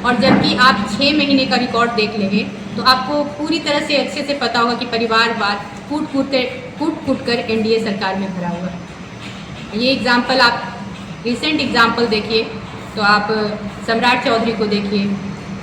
और जबकि आप 6 महीने का रिकॉर्ड देख लेंगे तो आपको पूरी तरह से अच्छे से पता होगा कि परिवारवाद कूट कूट कर एनडीए सरकार में भरा हुआ है। ये एग्जाम्पल आप रिसेंट एग्जाम्पल देखिए तो आप सम्राट चौधरी को देखिए,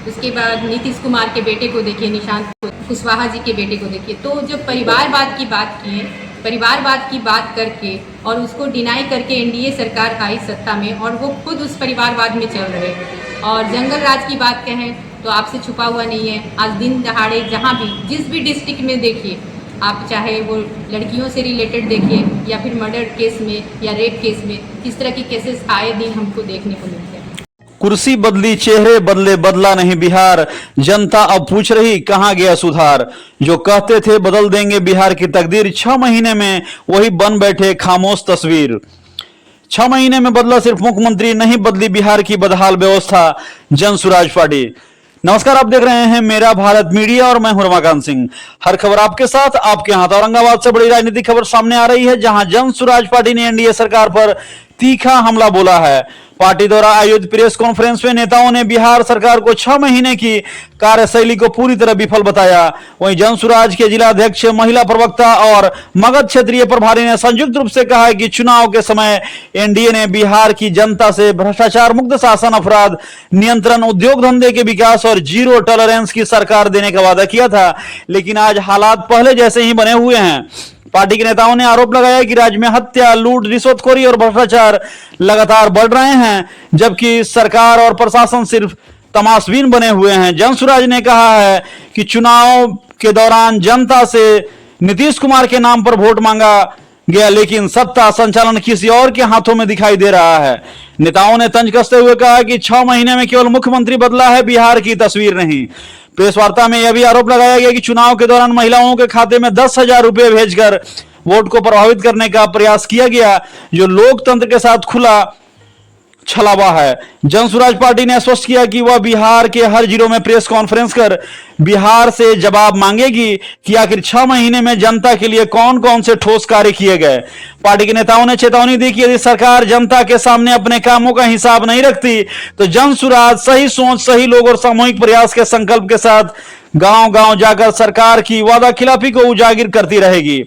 उसके बाद नीतीश कुमार के बेटे को देखिए, निशांत कुशवाहा जी के बेटे को देखिए। तो जो परिवारवाद की बात की है, परिवारवाद की बात करके और उसको डिनाई करके एनडीए सरकार आई सत्ता में और वो खुद उस परिवारवाद में चल रहे। और जंगल राज की बात कहें तो आपसे छुपा हुआ नहीं है। आज दिन दहाड़े जहाँ भी जिस भी डिस्ट्रिक्ट में देखिए आप, चाहे वो लड़कियों से रिलेटेड देखिए या फिर मर्डर केस में या रेप केस में, किस तरह के केसेस आए दिन हमको देखने को मिलते हैं। कुर्सी बदली चेहरे बदले, बदला नहीं बिहार। जनता अब पूछ रही कहां गया सुधार। जो कहते थे बदल देंगे बिहार की तकदीर, 6 महीने में वही बन बैठे खामोश तस्वीर। 6 महीने में बदला सिर्फ मुख्यमंत्री, नहीं बदली बिहार की बदहाल व्यवस्था। जनसुराज पार्टी। नमस्कार, आप देख रहे हैं मेरा भारत मीडिया और मैं हूं रमाकांत सिंह। हर खबर आपके साथ, आपके हाथ। औरंगाबाद से बड़ी राजनीतिक खबर सामने आ रही है, जहां जनसुराज पार्टी ने एनडीए सरकार पर तीखा हमला बोला है। पार्टी द्वारा आयोजित प्रेस कॉन्फ्रेंस में नेताओं ने बिहार सरकार को 6 महीने की कार्यशैली को पूरी तरह विफल बताया। वहीं जनसुराज के जिला अध्यक्ष, महिला प्रवक्ता और मगध क्षेत्रीय प्रभारी ने संयुक्त रूप से कहा है कि चुनाव के समय एनडीए ने बिहार की जनता से भ्रष्टाचार मुक्त शासन, अपराध नियंत्रण, उद्योग धंधे के विकास और जीरो टॉलरेंस की सरकार देने का वादा किया था, लेकिन आज हालात पहले जैसे ही बने हुए हैं। पार्टी के नेताओं ने आरोप लगाया कि राज्य में हत्या, लूट, रिश्वतखोरी और भ्रष्टाचार लगातार बढ़ रहे हैं, जबकि सरकार और प्रशासन सिर्फ तमाशबीन बने हुए हैं। जनसुराज ने कहा है कि चुनाव के दौरान जनता से नीतीश कुमार के नाम पर वोट मांगा गया, लेकिन सत्ता संचालन किसी और के हाथों में दिखाई दे रहा है। नेताओं ने तंज कसते हुए कहा कि 6 महीने में केवल मुख्यमंत्री बदला है, बिहार की तस्वीर नहीं। प्रेस वार्ता में यह भी आरोप लगाया गया कि चुनाव के दौरान महिलाओं के खाते में 10,000 रुपए भेजकर वोट को प्रभावित करने का प्रयास किया गया, जो लोकतंत्र के साथ खुला छलावा है। जनसुराज पार्टी ने स्पष्ट किया कि वह बिहार के हर जिलों में प्रेस कॉन्फ्रेंस कर बिहार से जवाब मांगेगी कि आखिर 6 महीने में जनता के लिए कौन कौन से ठोस कार्य किए गए। पार्टी के नेताओं ने चेतावनी दी कि यदि सरकार जनता के सामने अपने कामों का हिसाब नहीं रखती तो जनसुराज सही सोच, सही लोग और सामूहिक प्रयास के संकल्प के साथ गांव-गांव जाकर सरकार की वादा खिलाफी को उजागर करती रहेगी।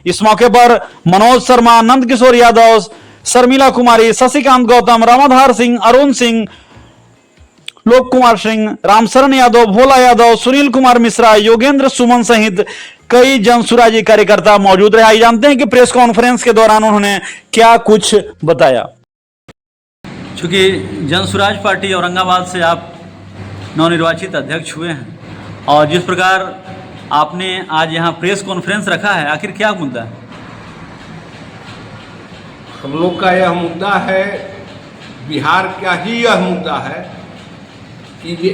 इस मौके पर मनोज शर्मा, नंद किशोर यादव, शर्मिला कुमारी, शशिकांत गौतम, रामाधार सिंह, अरुण सिंह, लोक कुमार सिंह, रामशरण यादव, भोला यादव, सुनील कुमार मिश्रा, योगेंद्र सुमन सहित कई जनसुराजी कार्यकर्ता मौजूद रहे। आइए जानते हैं कि प्रेस कॉन्फ्रेंस के दौरान उन्होंने क्या कुछ बताया। चूँकि जनसुराज पार्टी औरंगाबाद से आप नवनिर्वाचित अध्यक्ष हुए हैं और जिस प्रकार आपने आज यहाँ प्रेस कॉन्फ्रेंस रखा है, आखिर क्या मुद्दा है? हम लोग का यह मुद्दा है, बिहार का ही यह मुद्दा है कि ये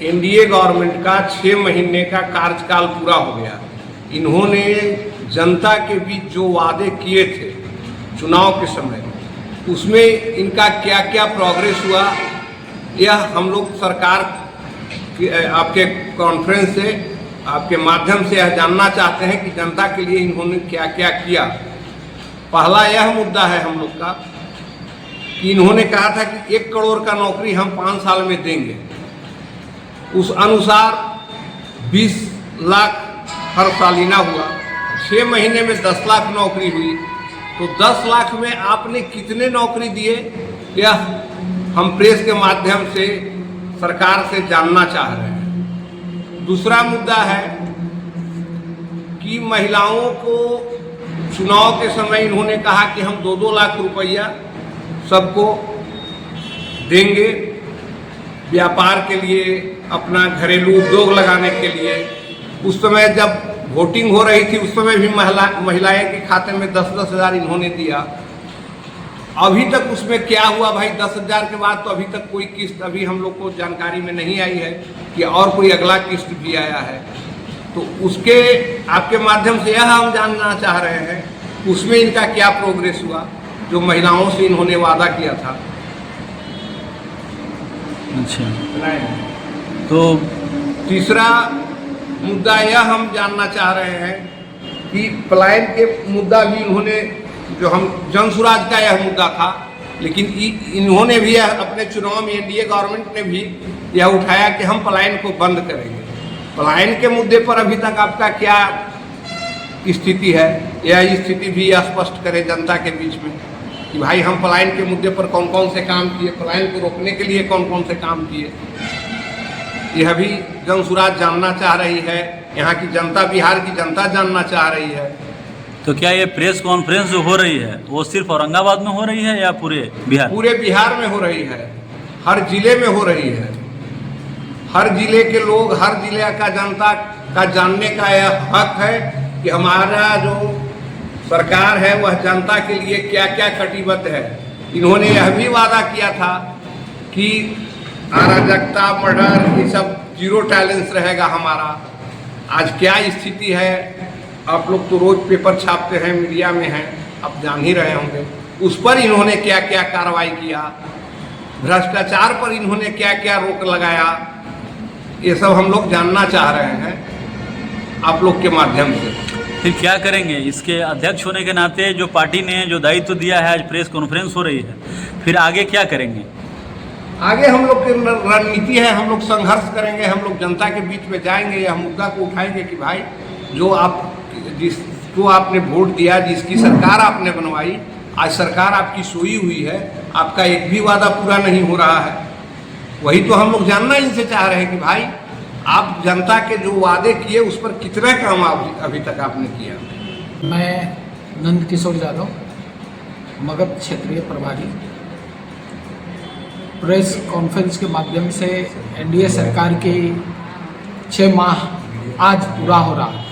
एनडीए गवर्नमेंट का 6 महीने का कार्यकाल पूरा हो गया। इन्होंने जनता के बीच जो वादे किए थे चुनाव के समय, उसमें इनका क्या क्या प्रोग्रेस हुआ, यह हम लोग सरकार आपके कॉन्फ्रेंस से, आपके माध्यम से यह जानना चाहते हैं कि जनता के लिए इन्होंने क्या क्या किया। पहला यह मुद्दा है हम लोग का कि इन्होंने कहा था कि 1 करोड़ का नौकरी हम 5 साल में देंगे। उस अनुसार 20 लाख हर सालिना हुआ। 6 महीने में 10 लाख नौकरी हुई, तो 10 लाख में आपने कितने नौकरी दिए, यह हम प्रेस के माध्यम से सरकार से जानना चाह रहे हैं। दूसरा मुद्दा है कि महिलाओं को चुनाव के समय इन्होंने कहा कि हम 2-2 लाख रुपया सबको देंगे व्यापार के लिए, अपना घरेलू उद्योग लगाने के लिए। उस समय जब वोटिंग हो रही थी उस समय भी महिलाएं के खाते में 10-10 हज़ार इन्होंने दिया। अभी तक उसमें क्या हुआ भाई? 10,000 के बाद तो अभी तक कोई किस्त अभी हम लोग को जानकारी में नहीं आई है कि और कोई अगला किस्त भी आया है। तो उसके आपके माध्यम से यह हम जानना चाह रहे हैं उसमें इनका क्या प्रोग्रेस हुआ, जो महिलाओं से इन्होंने वादा किया था। अच्छा, तो तीसरा मुद्दा यह हम जानना चाह रहे हैं कि पलायन के मुद्दा भी इन्होंने, जो हम जनसुराज का यह मुद्दा था लेकिन इन्होंने भी अपने चुनाव में एनडीए गवर्नमेंट ने भी यह उठाया कि हम पलायन को बंद करेंगे। पलायन के मुद्दे पर अभी तक आपका क्या स्थिति है, यह स्थिति भी स्पष्ट करे जनता के बीच में कि भाई हम पलायन के मुद्दे पर कौन कौन से काम किए, पलायन को रोकने के लिए कौन कौन से काम किए, यह भी जनसुराज जानना चाह रही है। यहाँ की जनता, बिहार की जनता जानना चाह रही है। तो क्या ये प्रेस कॉन्फ्रेंस जो हो रही है वो सिर्फ औरंगाबाद में हो रही है या पूरे बिहार? पूरे बिहार में हो रही है, हर जिले में हो रही है। हर जिले के लोग, हर जिले का जनता का जानने का यह हक है कि हमारा जो सरकार है वह जनता के लिए क्या क्या कटिबद्ध है। इन्होंने यह भी वादा किया था कि अराजकता, मर्डर, ये सब जीरो टॉलरेंस रहेगा हमारा। आज क्या स्थिति है, आप लोग तो रोज पेपर छापते हैं, मीडिया में हैं, आप जान ही रहे होंगे। उस पर इन्होंने क्या क्या कार्रवाई किया, भ्रष्टाचार पर इन्होंने क्या क्या रोक लगाया, ये सब हम लोग जानना चाह रहे हैं आप लोग के माध्यम से। फिर क्या करेंगे? इसके अध्यक्ष होने के नाते जो पार्टी ने जो दायित्व दिया है, आज प्रेस कॉन्फ्रेंस हो रही है, फिर आगे क्या करेंगे? आगे हम लोग की रणनीति है, हम लोग संघर्ष करेंगे, हम लोग जनता के बीच में जाएंगे, यह मुद्दा को उठाएंगे कि भाई जो आप जिसको आपने वोट दिया, जिसकी सरकार आपने बनवाई, आज सरकार आपकी सोई हुई है, आपका एक भी वादा पूरा नहीं हो रहा है। वही तो हम लोग जानना इनसे चाह रहे हैं कि भाई आप जनता के जो वादे किए उस पर कितना काम अभी तक आपने किया। मैं नंद किशोर यादव, मगध क्षेत्रीय प्रभारी। प्रेस कॉन्फ्रेंस के माध्यम से एनडीए सरकार की 6 माह आज पूरा हो रहा है।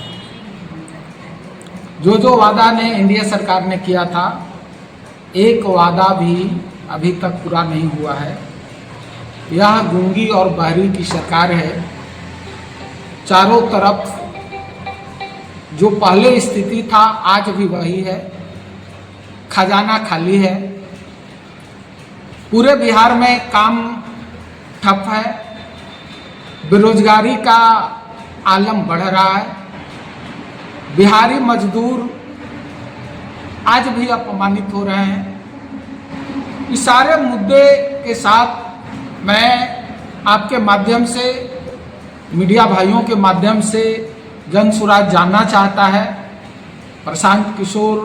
जो वादा ने एनडीए सरकार ने किया था, एक वादा भी अभी तक पूरा नहीं हुआ है। यह गूंगी और बहरी की सरकार है। चारों तरफ जो पहले स्थिति था आज भी वही है, खजाना खाली है। पूरे बिहार में काम ठप है, बेरोजगारी का आलम बढ़ रहा है, बिहारी मजदूर आज भी अपमानित हो रहे हैं। इस सारे मुद्दे के साथ मैं आपके माध्यम से, मीडिया भाइयों के माध्यम से जनसुराज जानना चाहता है, प्रशांत किशोर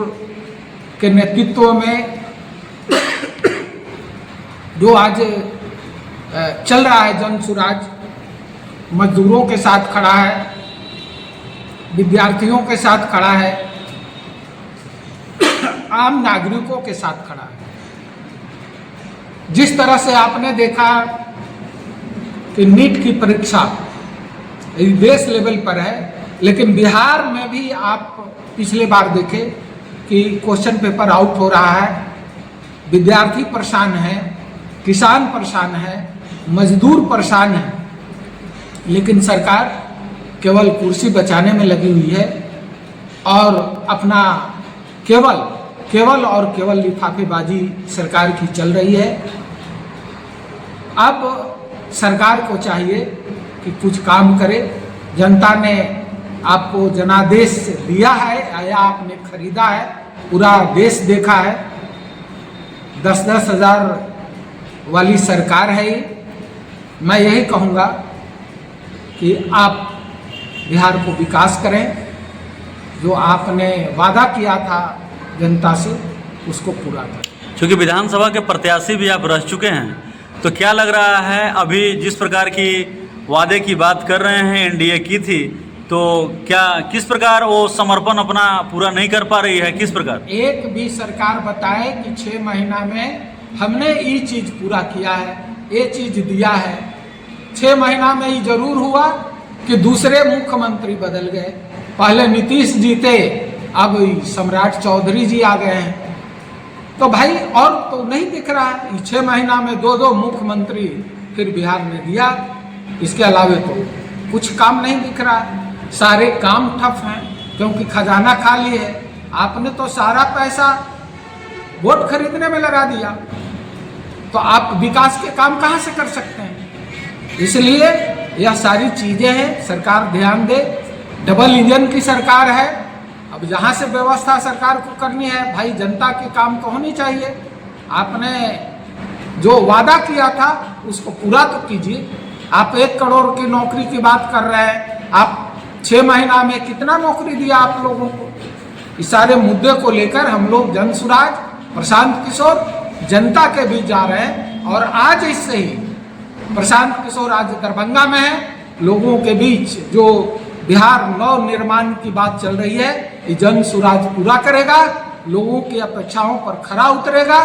के नेतृत्व में जो आज चल रहा है जनसुराज, मजदूरों के साथ खड़ा है, विद्यार्थियों के साथ खड़ा है, आम नागरिकों के साथ खड़ा है। जिस तरह से आपने देखा कि नीट की परीक्षा देश लेवल पर है, लेकिन बिहार में भी आप पिछले बार देखे कि क्वेश्चन पेपर आउट हो रहा है, विद्यार्थी परेशान है, किसान परेशान है, मजदूर परेशान है, लेकिन सरकार केवल कुर्सी बचाने में लगी हुई है और अपना केवल और केवल लिफाफेबाजी सरकार की चल रही है। अब सरकार को चाहिए कि कुछ काम करे। जनता ने आपको जनादेश दिया है या आपने खरीदा है, पूरा देश देखा है। 10-10 हज़ार वाली सरकार है ये। मैं यही कहूँगा कि आप बिहार को विकास करें, जो आपने वादा किया था जनता से उसको पूरा करें। क्योंकि विधानसभा के प्रत्याशी भी आप रह चुके हैं, तो क्या लग रहा है अभी जिस प्रकार की वादे की बात कर रहे हैं एनडीए की थी, तो क्या किस प्रकार वो समर्पण अपना पूरा नहीं कर पा रही है? किस प्रकार? एक भी सरकार बताए कि 6 महीना में हमने ये चीज़ पूरा किया है, ये चीज़ दिया है। 6 महीना में ये जरूर हुआ कि दूसरे मुख्यमंत्री बदल गए। पहले नीतीश जी थे, अब सम्राट चौधरी जी आ गए हैं। तो भाई और तो नहीं दिख रहा है। 6 महीना में 2 मुख्यमंत्री फिर बिहार ने दिया, इसके अलावे तो कुछ काम नहीं दिख रहा है। सारे काम ठप हैं क्योंकि खजाना खाली है। आपने तो सारा पैसा वोट खरीदने में लगा दिया, तो आप विकास के काम कहाँ से कर सकते हैं? इसलिए यह सारी चीज़ें हैं, सरकार ध्यान दे। डबल इंजन की सरकार है। अब जहाँ से व्यवस्था सरकार को करनी है, भाई जनता के काम तो होनी चाहिए। आपने जो वादा किया था उसको पूरा तो कीजिए। आप 1 करोड़ की नौकरी की बात कर रहे हैं, आप 6 महीना में कितना नौकरी दिया आप लोगों को? इस सारे मुद्दे को लेकर हम लोग जनसुराज, प्रशांत किशोर जनता के बीच जा रहे हैं। और आज इससे ही प्रशांत किशोर आज दरभंगा में है, लोगों के बीच जो बिहार नव निर्माण की बात चल रही है, ये जनसुराज पूरा करेगा, लोगों की अपेक्षाओं पर खरा उतरेगा।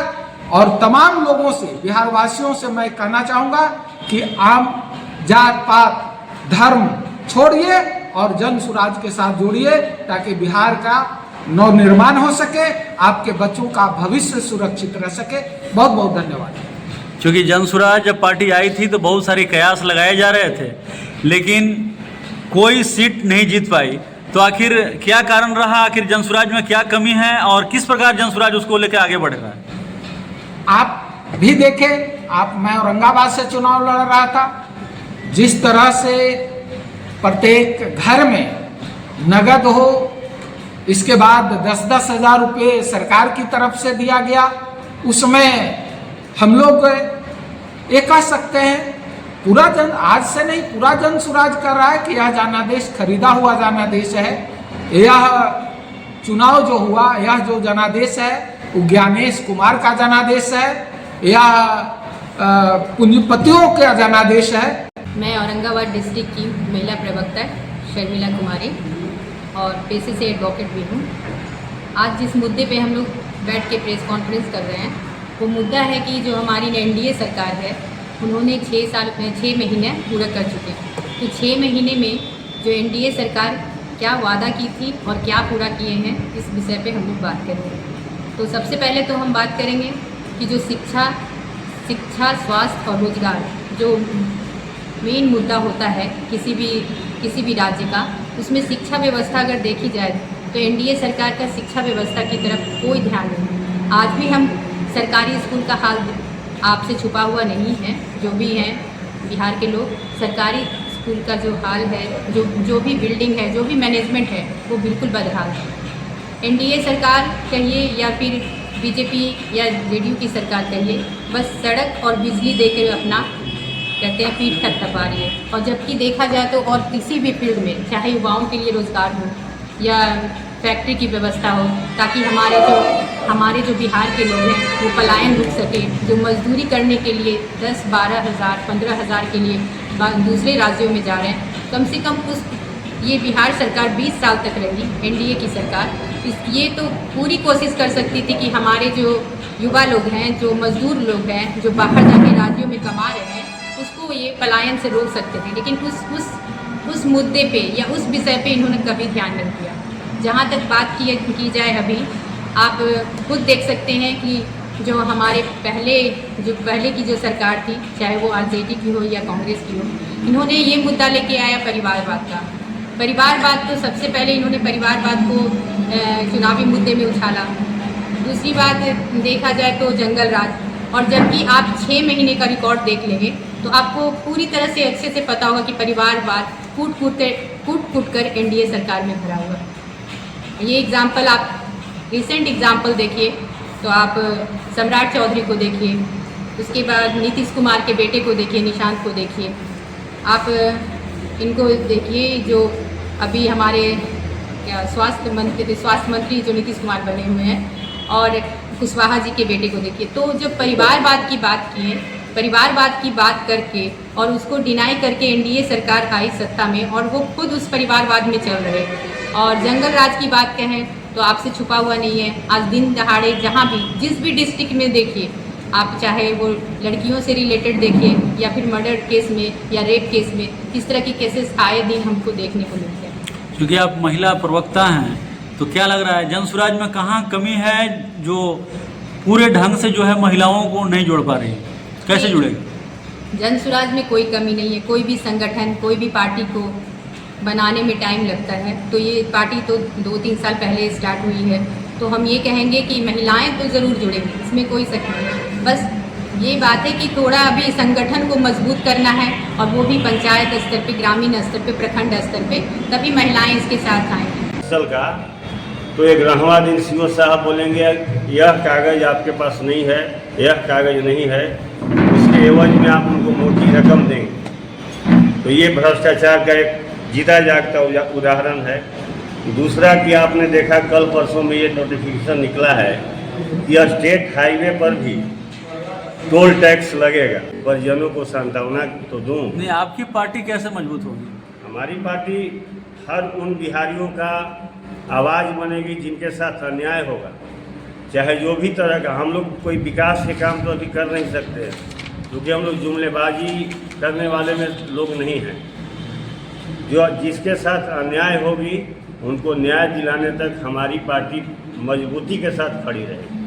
और तमाम लोगों से, बिहार वासियों से मैं कहना चाहूँगा कि आम जात पात धर्म छोड़िए और जनसुराज के साथ जोड़िए, ताकि बिहार का नव निर्माण हो सके, आपके बच्चों का भविष्य सुरक्षित रह सके। बहुत बहुत धन्यवाद। क्योंकि जनसुराज जब पार्टी आई थी तो बहुत सारे कयास लगाए जा रहे थे, लेकिन कोई सीट नहीं जीत पाई। तो आखिर क्या कारण रहा? आखिर जनसुराज में क्या कमी है और किस प्रकार जनसुराज उसको लेकर आगे बढ़ रहा है? आप भी देखें, मैं औरंगाबाद से चुनाव लड़ रहा था, जिस तरह से प्रत्येक घर में नगद हो, इसके बाद 10-10 हज़ार रुपये सरकार की तरफ से दिया गया, उसमें हम लोग ये कह सकते हैं पूरा जन, आज से नहीं पूरा जनसुराज कर रहा है कि यह जनादेश खरीदा हुआ जनादेश है। यह चुनाव जो हुआ, यह जो जनादेश है वो ज्ञानेश कुमार का जनादेश है, यह पूंजीपतियों का जनादेश है। मैं औरंगाबाद डिस्ट्रिक्ट की महिला प्रवक्ता शर्मिला कुमारी और पेशे से एडवोकेट भी हूँ। आज जिस मुद्दे पे हम लोग बैठ के प्रेस कॉन्फ्रेंस कर रहे हैं, वो मुद्दा है कि जो हमारी एनडीए सरकार है, उन्होंने 6 महीने पूरा कर चुके हैं। तो 6 महीने में जो एनडीए सरकार क्या वादा की थी और क्या पूरा किए हैं, इस विषय पे हम लोग बात करेंगे। तो सबसे पहले तो हम बात करेंगे कि जो शिक्षा, स्वास्थ्य और रोजगार जो मेन मुद्दा होता है किसी भी राज्य का, उसमें शिक्षा व्यवस्था अगर देखी जाए तो एनडीए सरकार का शिक्षा व्यवस्था की तरफ कोई ध्यान नहीं। आज भी हम सरकारी स्कूल का हाल आपसे छुपा हुआ नहीं है, जो भी हैं बिहार के लोग, सरकारी स्कूल का जो हाल है, जो भी बिल्डिंग है, जो भी मैनेजमेंट है, वो बिल्कुल बदहाल है। एनडीए सरकार कहिए या फिर बीजेपी या जेडीयू की सरकार कहिए, बस सड़क और बिजली देकर अपना कहते हैं पीठ थपथपा रही है। और जबकि देखा जाए तो और किसी भी फील्ड में, चाहे युवाओं के लिए रोज़गार हो या फैक्ट्री की व्यवस्था हो, ताकि हमारे जो बिहार के लोग हैं वो पलायन रुक सके, जो मजदूरी करने के लिए 10-12 हज़ार 15 हज़ार के लिए दूसरे राज्यों में जा रहे हैं, कम से कम ये बिहार सरकार 20 साल तक रही, एनडीए की सरकार, ये तो पूरी कोशिश कर सकती थी कि हमारे जो युवा लोग हैं, जो मजदूर लोग हैं, जो बाहर जाके राज्यों में कमा रहे हैं, उसको ये पलायन से रोक सकते थे। लेकिन उस मुद्दे पे या उस विषय पे इन्होंने कभी ध्यान नहीं दिया। जहाँ तक बात की जाए, अभी आप खुद देख सकते हैं कि जो हमारे पहले की जो सरकार थी, चाहे वो आरजेडी की हो या कांग्रेस की हो, इन्होंने ये मुद्दा लेके आया परिवारवाद का। परिवारवाद तो सबसे पहले इन्होंने परिवारवाद को चुनावी मुद्दे में उछाला। दूसरी बात देखा जाए तो जंगल राज, और जबकि आप 6 महीने का रिकॉर्ड देख लेंगे तो आपको पूरी तरह से अच्छे से पता होगा कि परिवारवाद कूट कर एनडीए सरकार में भरा हुआ। ये एग्जाम्पल आप रिसेंट एग्जाम्पल देखिए तो आप सम्राट चौधरी को देखिए, उसके बाद नीतीश कुमार के बेटे को देखिए, निशांत को देखिए, आप इनको देखिए जो अभी हमारे स्वास्थ्य मंत्री जो नीतीश कुमार बने हुए हैं, और कुशवाहा जी के बेटे को देखिए। तो जो परिवारवाद की बात की है, परिवारवाद की बात करके और उसको डिनाई करके एनडीए सरकार आई सत्ता में, और वो खुद उस परिवारवाद में चल रहे। और जंगल राज की बात कहें तो आपसे छुपा हुआ नहीं है। आज दिन दहाड़े जहाँ भी जिस भी डिस्ट्रिक्ट में देखिए आप, चाहे वो लड़कियों से रिलेटेड देखिए या फिर मर्डर केस में या रेप केस में, इस तरह के केसेस आए दिन हमको देखने को मिलते हैं। क्योंकि आप महिला प्रवक्ता हैं, तो क्या लग रहा है जनसुराज में कहाँ कमी है जो पूरे ढंग से जो है महिलाओं को नहीं जोड़ पा रही है? कैसे जुड़ेगी? जनसुराज में कोई कमी नहीं है। कोई भी संगठन, कोई भी पार्टी को बनाने में टाइम लगता है, तो ये पार्टी तो 2-3 साल पहले स्टार्ट हुई है। तो हम ये कहेंगे कि महिलाएं तो ज़रूर जुड़ेंगी, इसमें कोई शक नहीं है। बस ये बात है कि थोड़ा अभी संगठन को मजबूत करना है, और वो भी पंचायत स्तर पे, ग्रामीण स्तर पे, प्रखंड स्तर पे, तभी महिलाएं इसके साथ आएंगी। फसल का तो एक रहवा दिन सीओ साहब बोलेंगे यह कागज़ आपके पास नहीं है, यह कागज़ नहीं है, उसके एवज में आप उनको मोटी रकम देंगे। तो ये भ्रष्टाचार का एक जीता जागता उदाहरण है। दूसरा कि आपने देखा कल परसों में ये नोटिफिकेशन निकला है कि स्टेट हाईवे पर भी टोल टैक्स लगेगा। परिजनों को सांत्वना तो दूँ। नहीं, आपकी पार्टी कैसे मजबूत होगी? हमारी पार्टी हर उन बिहारियों का आवाज़ बनेगी जिनके साथ अन्याय होगा, चाहे जो भी तरह का। हम लोग कोई विकास के काम तो अभी कर नहीं सकते क्योंकि हम लोग जुमलेबाजी करने वाले में लोग नहीं हैं। जो जिसके साथ अन्याय होगी उनको न्याय दिलाने तक हमारी पार्टी मजबूती के साथ खड़ी रहेगी।